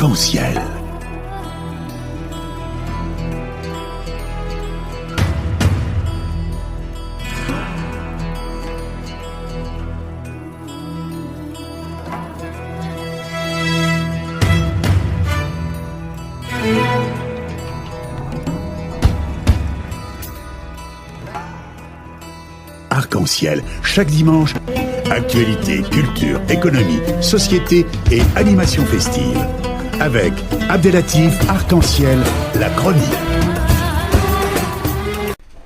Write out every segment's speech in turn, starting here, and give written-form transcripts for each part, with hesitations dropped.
Arc-en-ciel. Arc-en-ciel, chaque dimanche, actualité, culture, économie, société et animation festive. Avec Abdelatif Arc-en-ciel, la chronique.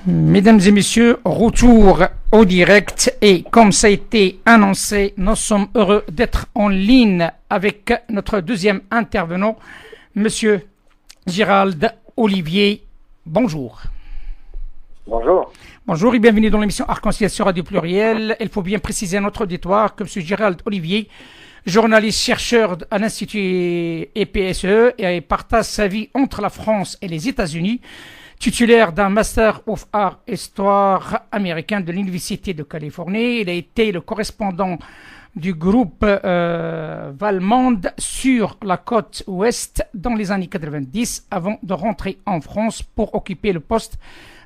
Mesdames et messieurs, retour au direct et comme ça a été annoncé, nous sommes heureux d'être en ligne avec notre deuxième intervenant, Monsieur Gérald Olivier. Bonjour. Bonjour. Bonjour et bienvenue dans l'émission Arc-en-ciel sur Radio Pluriel. Il faut bien préciser à notre auditoire que M. Gérald Olivier, journaliste chercheur à l'Institut EPSE et partage sa vie entre la France et les États-Unis, titulaire d'un Master of Art Histoire américain de l'Université de Californie. Il a été le correspondant du groupe Valmond sur la côte ouest dans les années 90 avant de rentrer en France pour occuper le poste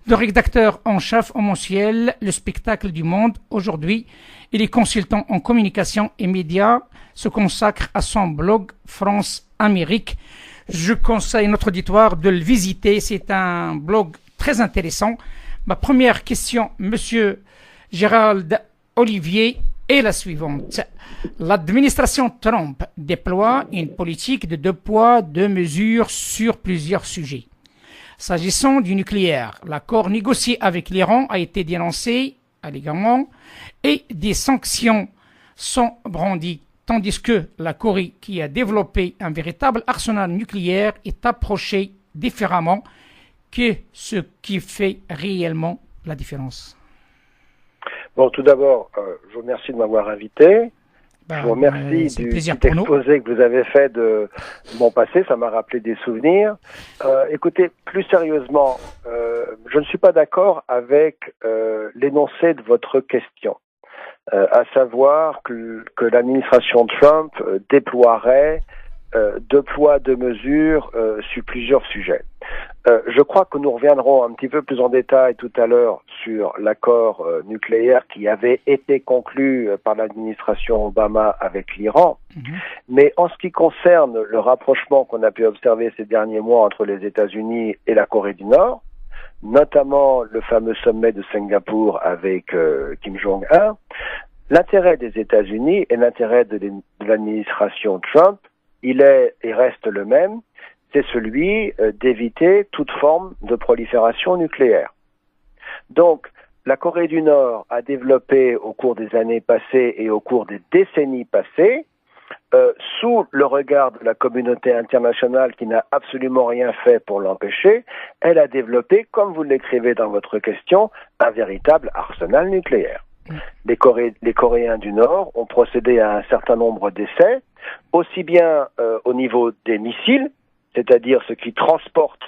de rédacteur en chef au mensuel Le Spectacle du Monde. Aujourd'hui, il est consultant en communication et médias, se consacre à son blog France-Amérique. Je conseille notre auditoire de le visiter. C'est un blog très intéressant. Ma première question, Monsieur Gérald Olivier, est la suivante. L'administration Trump déploie une politique de 2 poids, 2 mesures sur plusieurs sujets. S'agissant du nucléaire, l'accord négocié avec l'Iran a été dénoncé allégamment et des sanctions sont brandies, tandis que la Corée, qui a développé un véritable arsenal nucléaire, est approchée différemment, que ce qui fait réellement la différence. Bon, tout d'abord, je vous remercie de m'avoir invité. Je vous remercie du petit exposé que vous avez fait de mon passé, ça m'a rappelé des souvenirs. Écoutez, plus sérieusement, je ne suis pas d'accord avec l'énoncé de votre question, à savoir que l'administration Trump déploierait 2 poids, 2 mesures sur plusieurs sujets. Je crois que nous reviendrons un petit peu plus en détail tout à l'heure sur l'accord nucléaire qui avait été conclu par l'administration Obama avec l'Iran. Mais en ce qui concerne le rapprochement qu'on a pu observer ces derniers mois entre les États-Unis et la Corée du Nord, notamment le fameux sommet de Singapour avec Kim Jong-un, l'intérêt des États-Unis et l'intérêt de l'administration Trump, il est et reste le même, c'est celui d'éviter toute forme de prolifération nucléaire. Donc, la Corée du Nord a développé au cours des années passées et au cours des décennies passées, sous le regard de la communauté internationale qui n'a absolument rien fait pour l'empêcher, elle a développé, comme vous l'écrivez dans votre question, un véritable arsenal nucléaire. Les Coréens du Nord ont procédé à un certain nombre d'essais, aussi bien au niveau des missiles, c'est-à-dire ce qui transporte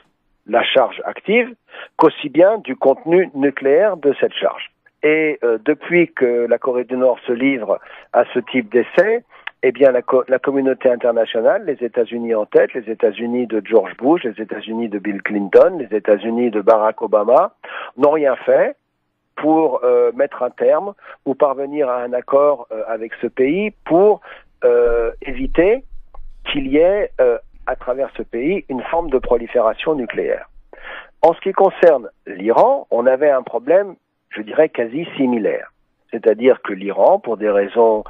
la charge active, qu'aussi bien du contenu nucléaire de cette charge. Et depuis que la Corée du Nord se livre à ce type d'essai, eh bien la communauté internationale, les États-Unis en tête, les États-Unis de George Bush, les États-Unis de Bill Clinton, les États-Unis de Barack Obama, n'ont rien fait pour mettre un terme ou parvenir à un accord avec ce pays pour éviter qu'il y ait à travers ce pays une forme de prolifération nucléaire. En ce qui concerne l'Iran, on avait un problème, je dirais, quasi similaire. C'est-à-dire que l'Iran, pour des raisons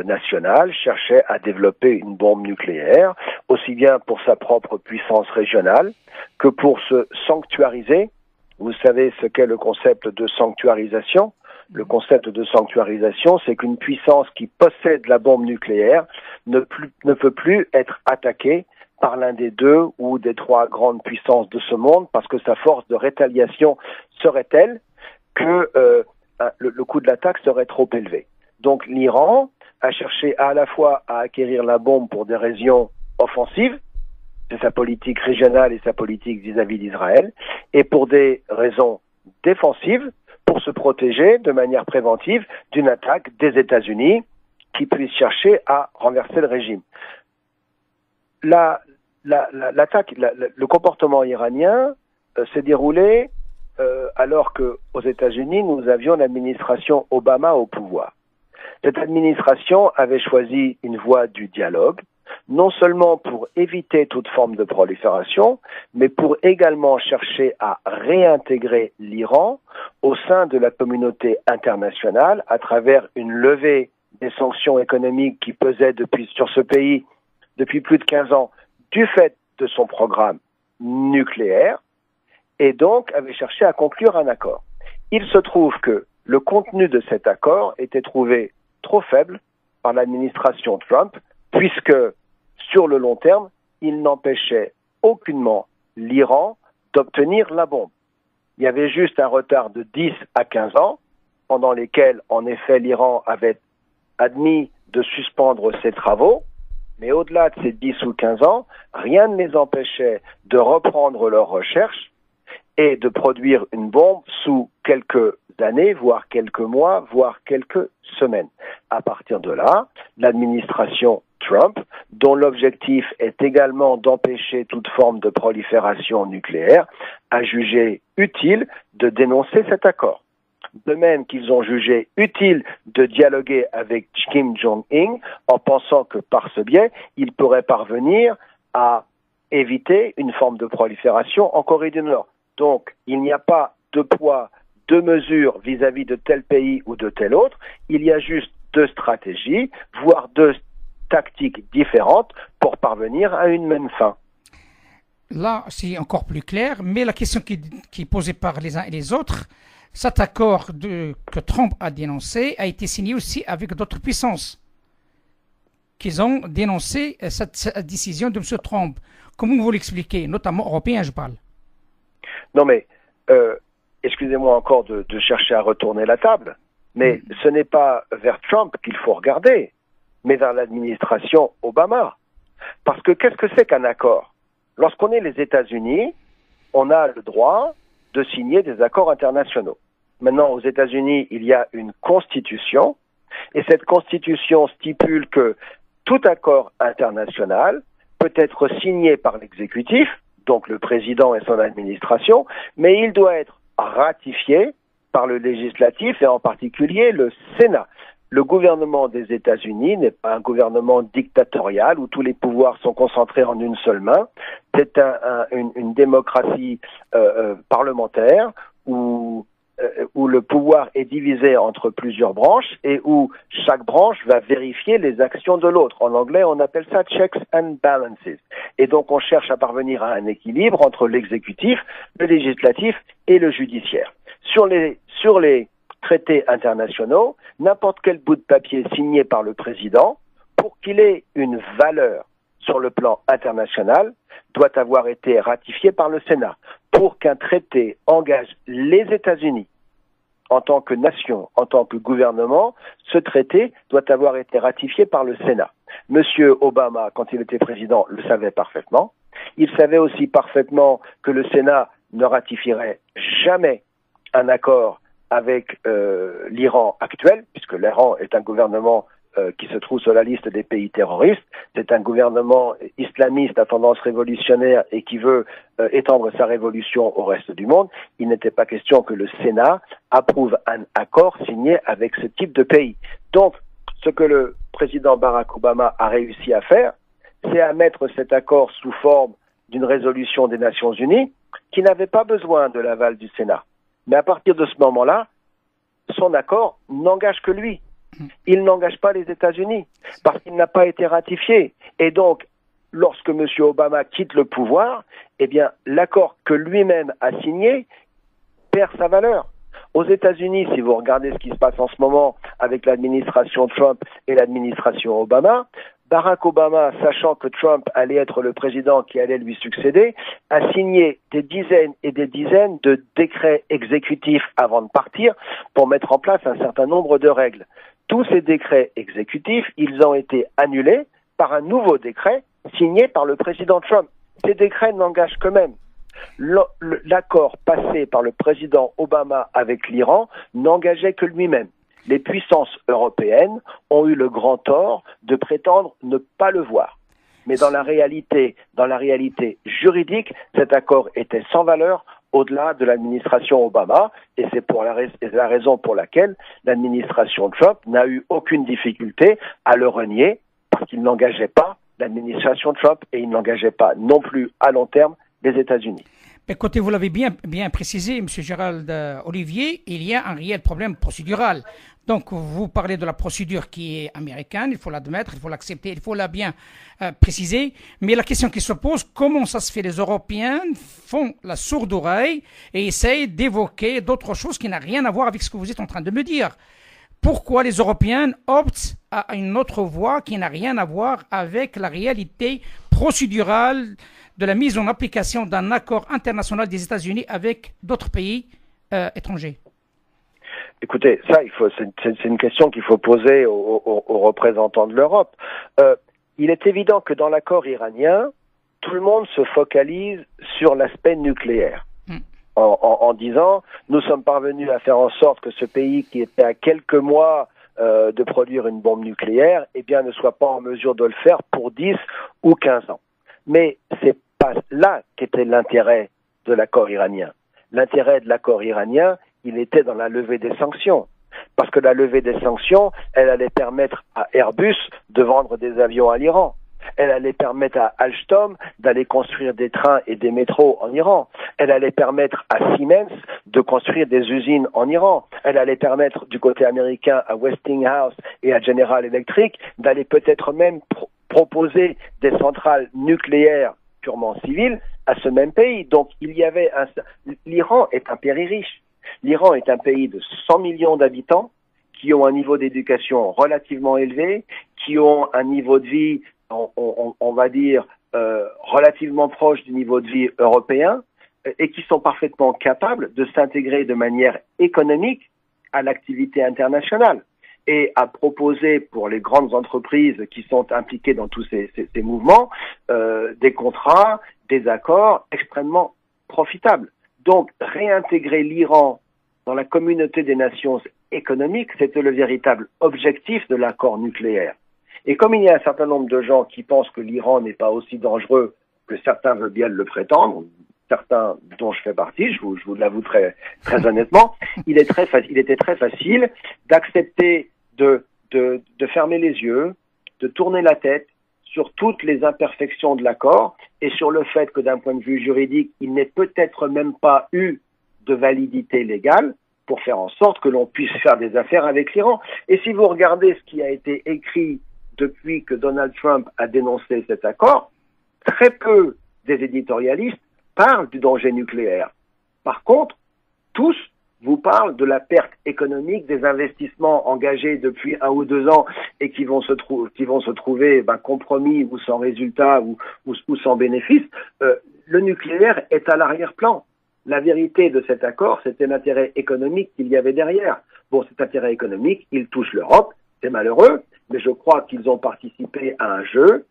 nationales, cherchait à développer une bombe nucléaire, aussi bien pour sa propre puissance régionale que pour se sanctuariser. Vous savez ce qu'est le concept de sanctuarisation ? Le concept de sanctuarisation, c'est qu'une puissance qui possède la bombe nucléaire ne peut plus être attaquée par l'un des 2 ou des 3 grandes puissances de ce monde, parce que sa force de rétaliation serait telle que le coût de l'attaque serait trop élevé. Donc l'Iran a cherché à la fois à acquérir la bombe pour des raisons offensives, c'est sa politique régionale et sa politique vis-à-vis d'Israël, et pour des raisons défensives, pour se protéger de manière préventive d'une attaque des États-Unis qui puissent chercher à renverser le régime. l'attaque, le comportement iranien s'est déroulé alors qu'aux États-Unis, nous avions l'administration Obama au pouvoir. Cette administration avait choisi une voie du dialogue, non seulement pour éviter toute forme de prolifération, mais pour également chercher à réintégrer l'Iran au sein de la communauté internationale à travers une levée des sanctions économiques qui pesaient sur ce pays depuis plus de 15 ans du fait de son programme nucléaire, et donc avait cherché à conclure un accord. Il se trouve que le contenu de cet accord était trouvé trop faible par l'administration Trump, puisque sur le long terme, il n'empêchait aucunement l'Iran d'obtenir la bombe. Il y avait juste un retard de 10 à 15 ans, pendant lesquels, en effet, l'Iran avait admis de suspendre ses travaux, mais au-delà de ces 10 ou 15 ans, rien ne les empêchait de reprendre leurs recherches et de produire une bombe sous quelques années, voire quelques mois, voire quelques semaines. À partir de là, l'administration Trump, dont l'objectif est également d'empêcher toute forme de prolifération nucléaire, a jugé utile de dénoncer cet accord. De même qu'ils ont jugé utile de dialoguer avec Kim Jong-un en pensant que par ce biais, il pourrait parvenir à éviter une forme de prolifération en Corée du Nord. Donc, il n'y a pas de poids, de mesures vis-à-vis de tel pays ou de tel autre. Il y a juste deux stratégies, voire deux tactiques différentes pour parvenir à une même fin. Là, c'est encore plus clair, mais la question qui est posée par les uns et les autres, cet accord que Trump a dénoncé a été signé aussi avec d'autres puissances qui ont dénoncé cette décision de M. Trump. Comment vous l'expliquez, notamment européens, je parle? Non mais, excusez-moi encore de chercher à retourner la table, mais ce n'est pas vers Trump qu'il faut regarder, mais vers l'administration Obama. Parce que qu'est-ce que c'est qu'un accord? Lorsqu'on est les États-Unis, on a le droit de signer des accords internationaux. Maintenant, aux États-Unis, il y a une constitution, et cette constitution stipule que tout accord international peut être signé par l'exécutif, donc le président et son administration, mais il doit être ratifié par le législatif et en particulier le Sénat. Le gouvernement des États-Unis n'est pas un gouvernement dictatorial où tous les pouvoirs sont concentrés en une seule main. C'est une démocratie parlementaire où le pouvoir est divisé entre plusieurs branches et où chaque branche va vérifier les actions de l'autre. En anglais, on appelle ça checks and balances. Et donc, on cherche à parvenir à un équilibre entre l'exécutif, le législatif et le judiciaire. Sur les traités internationaux, n'importe quel bout de papier signé par le président, pour qu'il ait une valeur sur le plan international, doit avoir été ratifié par le Sénat. Pour qu'un traité engage les États-Unis en tant que nation, en tant que gouvernement, ce traité doit avoir été ratifié par le Sénat. Monsieur Obama, quand il était président, le savait parfaitement. Il savait aussi parfaitement que le Sénat ne ratifierait jamais un accord avec l'Iran actuel, puisque l'Iran est un gouvernement qui se trouve sur la liste des pays terroristes. C'est un gouvernement islamiste à tendance révolutionnaire et qui veut étendre sa révolution au reste du monde. Il n'était pas question que le Sénat approuve un accord signé avec ce type de pays. Donc, ce que le président Barack Obama a réussi à faire, c'est à mettre cet accord sous forme d'une résolution des Nations Unies qui n'avait pas besoin de l'aval du Sénat. Mais à partir de ce moment-là, son accord n'engage que lui. Il n'engage pas les États-Unis parce qu'il n'a pas été ratifié. Et donc, lorsque M. Obama quitte le pouvoir, eh bien, l'accord que lui-même a signé perd sa valeur. Aux États-Unis, si vous regardez ce qui se passe en ce moment avec l'administration Trump et l'administration Obama, Barack Obama, sachant que Trump allait être le président qui allait lui succéder, a signé des dizaines et des dizaines de décrets exécutifs avant de partir pour mettre en place un certain nombre de règles. Tous ces décrets exécutifs, ils ont été annulés par un nouveau décret signé par le président Trump. Ces décrets n'engagent que même. L'accord passé par le président Obama avec l'Iran n'engageait que lui-même. Les puissances européennes ont eu le grand tort de prétendre ne pas le voir. Mais dans la réalité juridique, cet accord était sans valeur au-delà de l'administration Obama, et c'est la raison pour laquelle l'administration Trump n'a eu aucune difficulté à le renier, parce qu'il n'engageait pas l'administration Trump et il n'engageait pas non plus à long terme les États-Unis. Écoutez, vous l'avez bien précisé, M. Gérald Olivier, il y a un réel problème procédural. Donc, vous parlez de la procédure qui est américaine, il faut l'admettre, il faut l'accepter, il faut la bien préciser. Mais la question qui se pose, comment ça se fait les Européens font la sourde oreille et essayent d'évoquer d'autres choses qui n'ont rien à voir avec ce que vous êtes en train de me dire? Pourquoi les Européens optent à une autre voie qui n'a rien à voir avec la réalité procédurale de la mise en application d'un accord international des États-Unis avec d'autres pays étrangers? Écoutez, ça, c'est une question qu'il faut poser aux représentants de l'Europe. Il est évident que dans l'accord iranien, tout le monde se focalise sur l'aspect nucléaire. En disant, nous sommes parvenus à faire en sorte que ce pays qui était à quelques mois de produire une bombe nucléaire, eh bien, ne soit pas en mesure de le faire pour 10 ou 15 ans. Mais c'est pas là qu'était l'intérêt de l'accord iranien. L'intérêt de l'accord iranien, il était dans la levée des sanctions. Parce que la levée des sanctions, elle allait permettre à Airbus de vendre des avions à l'Iran. Elle allait permettre à Alstom d'aller construire des trains et des métros en Iran. Elle allait permettre à Siemens de construire des usines en Iran. Elle allait permettre du côté américain à Westinghouse et à General Electric d'aller peut-être même proposer des centrales nucléaires purement civiles à ce même pays. Donc il y avait l'Iran est un pays riche. L'Iran est un pays de 100 millions d'habitants qui ont un niveau d'éducation relativement élevé, qui ont un niveau de vie, on va dire, relativement proche du niveau de vie européen, et qui sont parfaitement capables de s'intégrer de manière économique à l'activité internationale et à proposer pour les grandes entreprises qui sont impliquées dans tous ces mouvements des contrats, des accords extrêmement profitables. Donc, réintégrer l'Iran dans la communauté des nations économiques, c'était le véritable objectif de l'accord nucléaire. Et comme il y a un certain nombre de gens qui pensent que l'Iran n'est pas aussi dangereux que certains veulent bien le prétendre, certains dont je fais partie, je vous l'avoue très honnêtement, il était très facile d'accepter de fermer les yeux, de tourner la tête sur toutes les imperfections de l'accord et sur le fait que d'un point de vue juridique, il n'ait peut-être même pas eu de validité légale pour faire en sorte que l'on puisse faire des affaires avec l'Iran. Et si vous regardez ce qui a été écrit depuis que Donald Trump a dénoncé cet accord, très peu des éditorialistes parlent du danger nucléaire. Par contre, tous vous parlent de la perte économique des investissements engagés depuis 1 ou 2 ans et qui vont se trouver compromis ou sans résultat ou sans bénéfice. Le nucléaire est à l'arrière-plan. La vérité de cet accord, c'était l'intérêt économique qu'il y avait derrière. Bon, cet intérêt économique, il touche l'Europe, c'est malheureux, mais je crois qu'ils ont participé à un jeu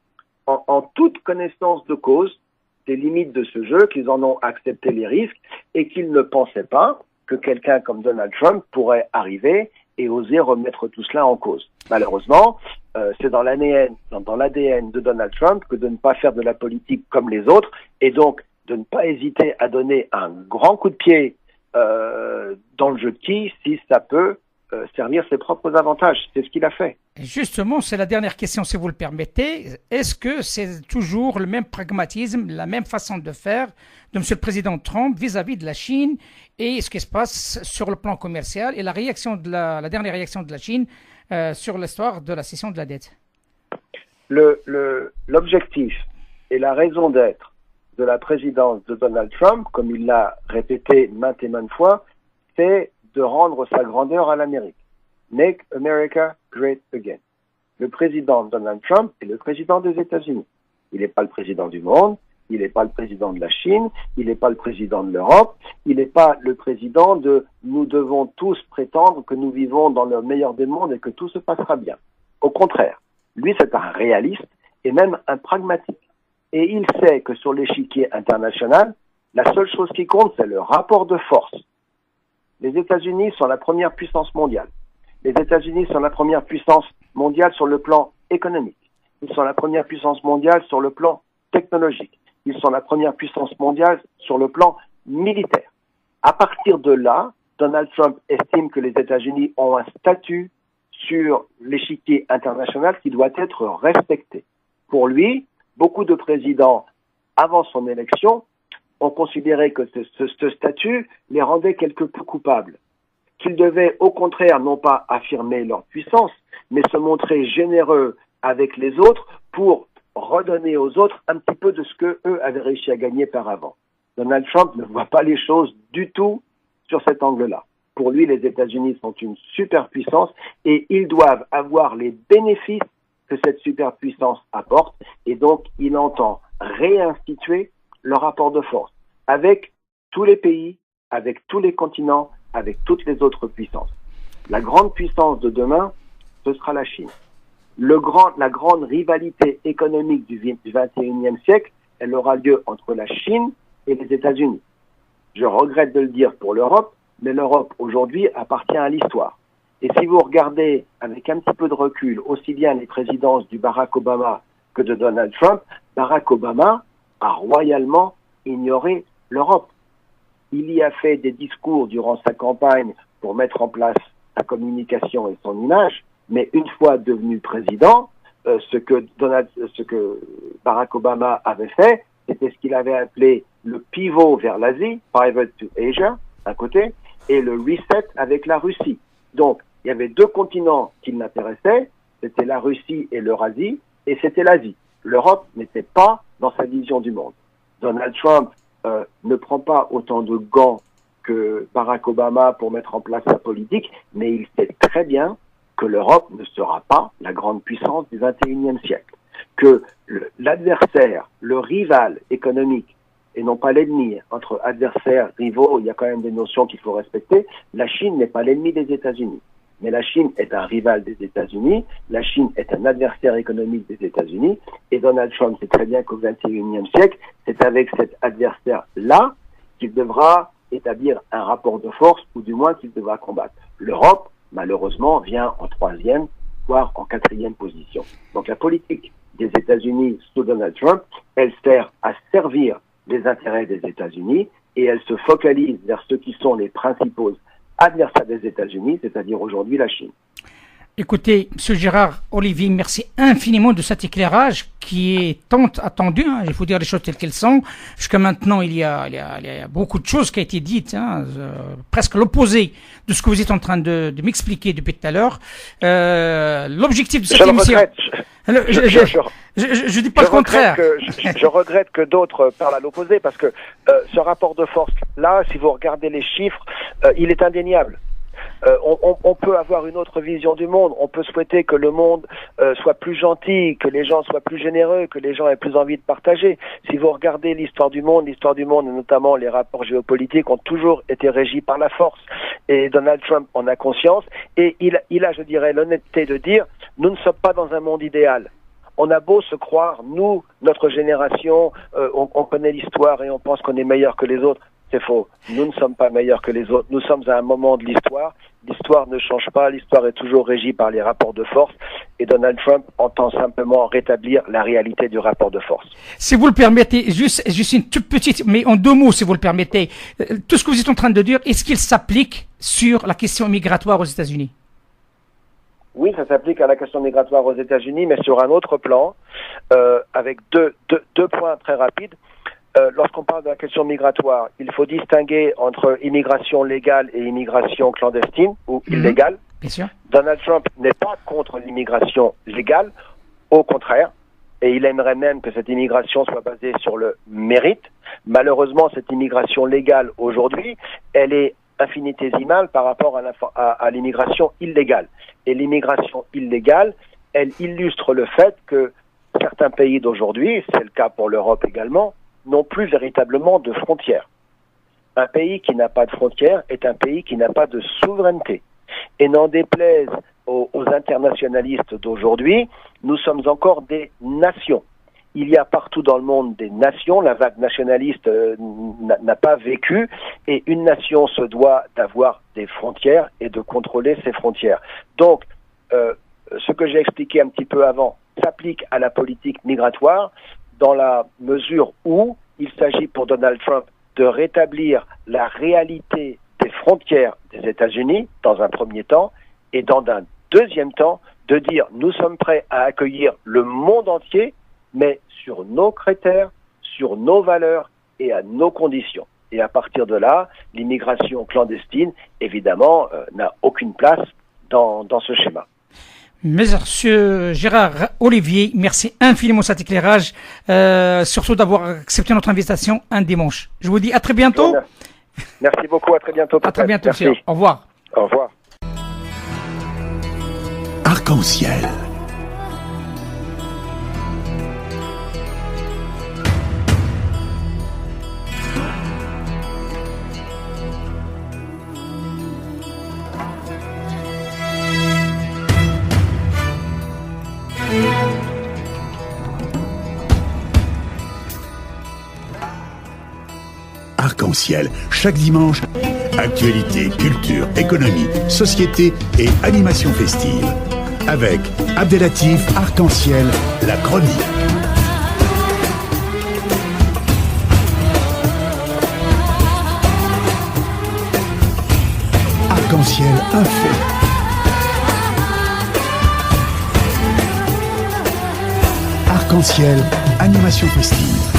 en toute connaissance de cause des limites de ce jeu, qu'ils en ont accepté les risques et qu'ils ne pensaient pas que quelqu'un comme Donald Trump pourrait arriver et oser remettre tout cela en cause. Malheureusement, c'est dans l'ADN de Donald Trump que de ne pas faire de la politique comme les autres et donc de ne pas hésiter à donner un grand coup de pied dans le jeu de qui, si ça peut servir ses propres avantages. C'est ce qu'il a fait. Justement, c'est la dernière question, si vous le permettez. Est-ce que c'est toujours le même pragmatisme, la même façon de faire de M. le Président Trump vis-à-vis de la Chine et ce qui se passe sur le plan commercial et la dernière réaction de la Chine sur l'histoire de la cession de la dette? L'objectif et la raison d'être de la présidence de Donald Trump, comme il l'a répété maintes et maintes fois, c'est de rendre sa grandeur à l'Amérique. Make America Great Again. Le président Donald Trump est le président des États-Unis. Il n'est pas le président du monde, il n'est pas le président de la Chine, il n'est pas le président de l'Europe, il n'est pas le président de « nous devons tous prétendre que nous vivons dans le meilleur des mondes et que tout se passera bien ». Au contraire, lui c'est un réaliste et même un pragmatique. Et il sait que sur l'échiquier international, la seule chose qui compte, c'est le rapport de force. Les États-Unis sont la première puissance mondiale. Les États-Unis sont la première puissance mondiale sur le plan économique. Ils sont la première puissance mondiale sur le plan technologique. Ils sont la première puissance mondiale sur le plan militaire. À partir de là, Donald Trump estime que les États-Unis ont un statut sur l'échiquier international qui doit être respecté. Pour lui, beaucoup de présidents, avant son élection, ont considéré que ce statut les rendait quelque peu coupables, qu'ils devaient au contraire non pas affirmer leur puissance, mais se montrer généreux avec les autres pour redonner aux autres un petit peu de ce que eux avaient réussi à gagner par avant. Donald Trump ne voit pas les choses du tout sur cet angle-là. Pour lui, les États-Unis sont une superpuissance et ils doivent avoir les bénéfices que cette superpuissance apporte, et donc il entend réinstituer le rapport de force avec tous les pays, avec tous les continents, avec toutes les autres puissances. La grande puissance de demain, ce sera la Chine. La grande rivalité économique du XXIe siècle, elle aura lieu entre la Chine et les États-Unis. Je regrette de le dire pour l'Europe, mais l'Europe aujourd'hui appartient à l'histoire. Et si vous regardez avec un petit peu de recul aussi bien les présidences du Barack Obama que de Donald Trump, Barack Obama a royalement ignoré l'Europe. Il y a fait des discours durant sa campagne pour mettre en place sa communication et son image, mais une fois devenu président, ce que Barack Obama avait fait, c'était ce qu'il avait appelé le pivot vers l'Asie, pivot to Asia, d'un côté, et le reset avec la Russie. Donc, il y avait deux continents qui l'intéressaient, c'était la Russie et l'Eurasie, et c'était l'Asie. L'Europe n'était pas dans sa vision du monde. Donald Trump ne prend pas autant de gants que Barack Obama pour mettre en place sa politique, mais il sait très bien que l'Europe ne sera pas la grande puissance du XXIe siècle. Que l'adversaire, le rival économique, et non pas l'ennemi, entre adversaires, rivaux, il y a quand même des notions qu'il faut respecter, la Chine n'est pas l'ennemi des États-Unis. Mais la Chine est un rival des États-Unis, la Chine est un adversaire économique des États-Unis, et Donald Trump sait très bien qu'au XXIe siècle, c'est avec cet adversaire-là qu'il devra établir un rapport de force, ou du moins qu'il devra combattre. L'Europe, malheureusement, vient en troisième, voire en quatrième position. Donc la politique des États-Unis sous Donald Trump, elle sert à servir les intérêts des États-Unis, et elle se focalise vers ceux qui sont les principaux adversaire des États-Unis, c'est-à-dire aujourd'hui la Chine. Écoutez, M. Gérard Olivier, merci infiniment de cet éclairage qui est tant attendu. Il faut dire les choses telles qu'elles sont. Jusqu'à maintenant, il y a beaucoup de choses qui ont été dites, presque l'opposé de ce que vous êtes en train de m'expliquer depuis tout à l'heure. L'objectif de cette émission... Je dis pas le contraire. Je regrette que d'autres parlent à l'opposé, parce que ce rapport de force, là, si vous regardez les chiffres, il est indéniable. On peut avoir une autre vision du monde, on peut souhaiter que le monde soit plus gentil, que les gens soient plus généreux, que les gens aient plus envie de partager. Si vous regardez l'histoire du monde, et notamment les rapports géopolitiques ont toujours été régis par la force. Et Donald Trump en a conscience, et il a, je dirais, l'honnêteté de dire, nous ne sommes pas dans un monde idéal. On a beau se croire, nous, notre génération, on connaît l'histoire et on pense qu'on est meilleur que les autres. C'est faux. Nous ne sommes pas meilleurs que les autres. Nous sommes à un moment de l'histoire. L'histoire ne change pas. L'histoire est toujours régie par les rapports de force. Et Donald Trump entend simplement rétablir la réalité du rapport de force. Si vous le permettez, juste une toute petite, mais en deux mots, si vous le permettez, tout ce que vous êtes en train de dire, est-ce qu'il s'applique sur la question migratoire aux États-Unis? Oui, ça s'applique à la question migratoire aux États-Unis, mais sur un autre plan, avec deux points très rapides. Lorsqu'on parle de la question migratoire, il faut distinguer entre immigration légale et immigration clandestine ou illégale. Bien sûr. Donald Trump n'est pas contre l'immigration légale, au contraire, et il aimerait même que cette immigration soit basée sur le mérite. Malheureusement, cette immigration légale aujourd'hui, elle est infinitésimale par rapport à l'immigration illégale. Et l'immigration illégale, elle illustre le fait que certains pays d'aujourd'hui, c'est le cas pour l'Europe également, n'ont plus véritablement de frontières. Un pays qui n'a pas de frontières est un pays qui n'a pas de souveraineté. Et n'en déplaise aux internationalistes d'aujourd'hui, nous sommes encore des nations. Il y a partout dans le monde des nations, la vague nationaliste n'a pas vécu, et une nation se doit d'avoir des frontières et de contrôler ses frontières. Donc, ce que j'ai expliqué un petit peu avant, s'applique à la politique migratoire dans la mesure où il s'agit pour Donald Trump de rétablir la réalité des frontières des États-Unis dans un premier temps et dans un deuxième temps de dire nous sommes prêts à accueillir le monde entier mais sur nos critères, sur nos valeurs et à nos conditions. Et à partir de là, l'immigration clandestine, évidemment, n'a aucune place dans ce schéma. Monsieur Gérard Olivier, merci infiniment de cet éclairage, surtout d'avoir accepté notre invitation un dimanche. Je vous dis à très bientôt. Merci beaucoup, à très bientôt. À très bientôt, monsieur. Au revoir. Au revoir. Arc-en-ciel. Arc-en-ciel, chaque dimanche, actualité, culture, économie, société et animation festive. Avec Abdelatif Arc-en-ciel, la chronique. Arc-en-ciel, un fait. Arc-en-ciel, animation festive.